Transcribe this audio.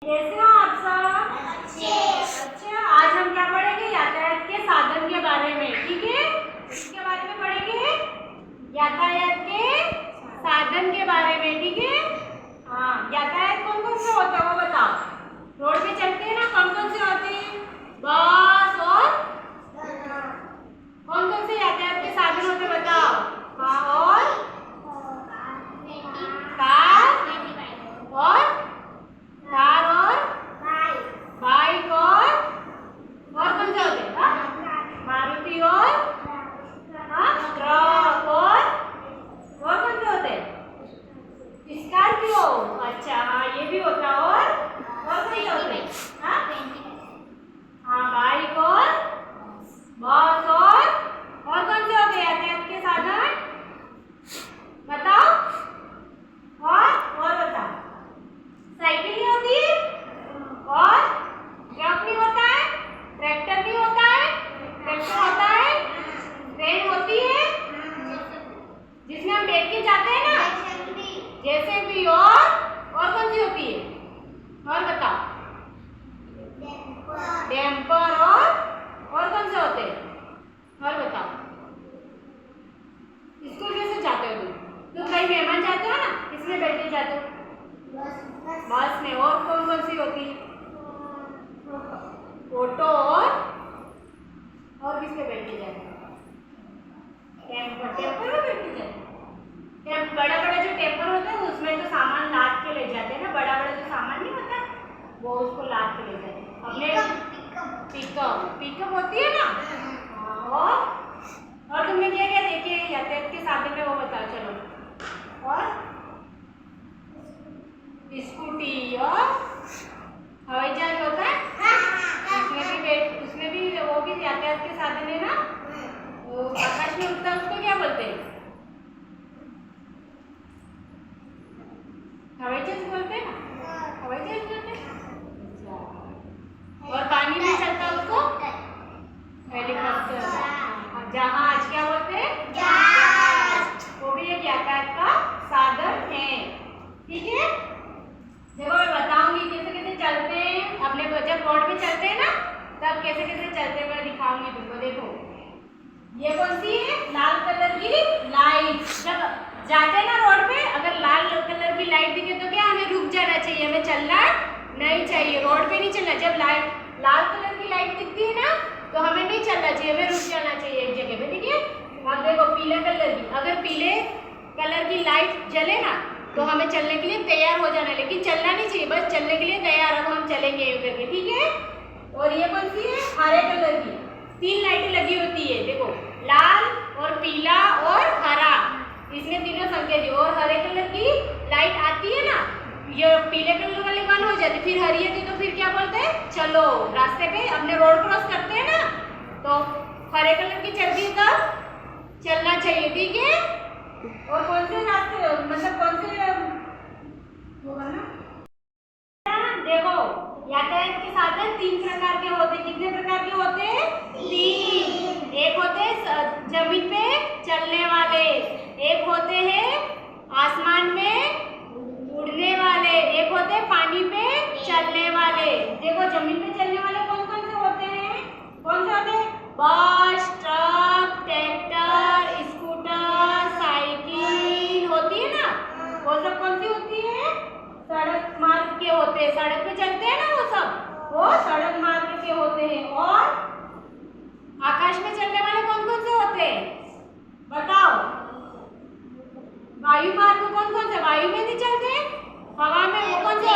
कैसे हो आप सब? अच्छा, आज हम क्या पढ़ेंगे? यातायात के साधन के बारे में। ठीक है, इसके बारे में पढ़ेंगे, यातायात के साधन के बारे में। ठीक है, हाँ, यातायात कौन कौन से होता है वो बताओ। रोड पे चलते हैं ना, कौन कौन से होते हैं? बस और कौन कौन से यातायात के साधन होते हैं बताओ। हाँ, और कार और बाइक और कौन से होते हैं? मारुति और ट्रक और कौन से होते हैं? स्कॉर्पियो। अच्छा, हाँ, ये भी होता है। और कौन से होते हैं? हाँ, बाइक और बस और कौन से होते हैं यातायात के साधन बताओ। और बताओ। साइकिल नहीं होती है, और ट्रक नहीं होता है, ट्रैक्टर नहीं होता है, ट्रैक्टर होता है, ट्रेन होती है जिसमें हम बैठ के जाते हैं ना, जैसे भी। और कौन सी होती है? और बताओ। डैम्पर और कौन से होते हैं? और बताओ। स्कूल कैसे जाते हो तुम कहीं मेहमान जाते हो ना, किसमें बैठ के जाते हो? बस में। और कौन कौन सी होती है? ऑटो और किसके बैठ के जाते हैं? टेम्पर में बैठ के जाते हैं। बड़ा बड़ा जो टेम्पर होता है उसमें तो सामान लाद के ले जाते हैं ना, बड़ा बड़ा जो सामान नहीं होता वो उसको लाद के ले जाते हैं अपने। पिकअप होती है ना। और तुमने क्या क्या देखे यातायात के साधन में वो बताओ चलो। और स्कूटी और हवाई जहाज होता है, उसमें भी वो भी यातायात के साधन है ना। वो आकाश में उड़ता है, उसको क्या बोलते हैं? हवाई जहाज बोलते हैं ना, हवाई जहाज बोलते हैं। और पानी में चलता है उसको हेलीकॉप्टर। जहाज क्या बोलते हैं? जहाज। वो भी एक यातायात का साधन है। ठीक है, देखो मैं बताऊंगी कैसे कैसे चलते हैं अपने। जब रोड पे चलते हैं ना तब कैसे कैसे चलते हैं मैं दिखाऊंगी तुमको। देखो ये कौन सी है? लाल कलर की लाइट। जब जाते हैं ना रोड पे, अगर लाल कलर की लाइट दिखे तो क्या हमें रुक जाना चाहिए, हमें चलना नहीं चाहिए, रोड पे नहीं चलना। जब लाल कलर की लाइट दिखती है ना तो हमें नहीं चलना चाहिए, हमें रुक जाना चाहिए एक जगह पे। ठीक है, अब देखो पीले कलर की, अगर पीले कलर की लाइट जले ना तो हमें चलने के लिए तैयार हो जाना, लेकिन चलना नहीं चाहिए, बस चलने के लिए तैयार। अब हम चलेंगे ये करके। ठीक है, और ये कौन सी है? हरे कलर की। 3 लाइटें लगी होती है, देखो लाल और पीला और हरा, इसने तीनों संकेत दी। और हरे कलर की लाइट आती है ना, ये पीले कलर वाली बंद हो जाती, फिर हरी आती तो फिर क्या बोलते हैं? चलो। रास्ते पे अपने रोड क्रॉस करते हैं ना तो हरे कलर की चलती है तब चलना चाहिए। ठीक है, और कौन से रास्ते मतलब कौन से होगा ना। देखो यातायात के साधन 3 प्रकार के होते हैं। कितने प्रकार के होते हैं? 3। एक होते हैं जमीन पे चलने वाले, एक होते हैं आसमान में उड़ने वाले, एक होते हैं पानी पे चलने वाले। देखो जमीन पे चलने वाले कौन कौन से होते हैं? कौन से होते हैं? बस, ट्रक, ट्रैक्टर, स्कूटर, साइकिल होती है ना, वो सब कौन सी होती है? सड़क मार्ग के होते हैं। सड़क पे चलते हैं ना वो सब, वो सड़क मार्ग के होते हैं। और आकाश में चलने वाले कौन कौन से होते हैं बताओ। वायु मार्ग कौन कौन से? वायु में नहीं चलते, हवा में वो कौन से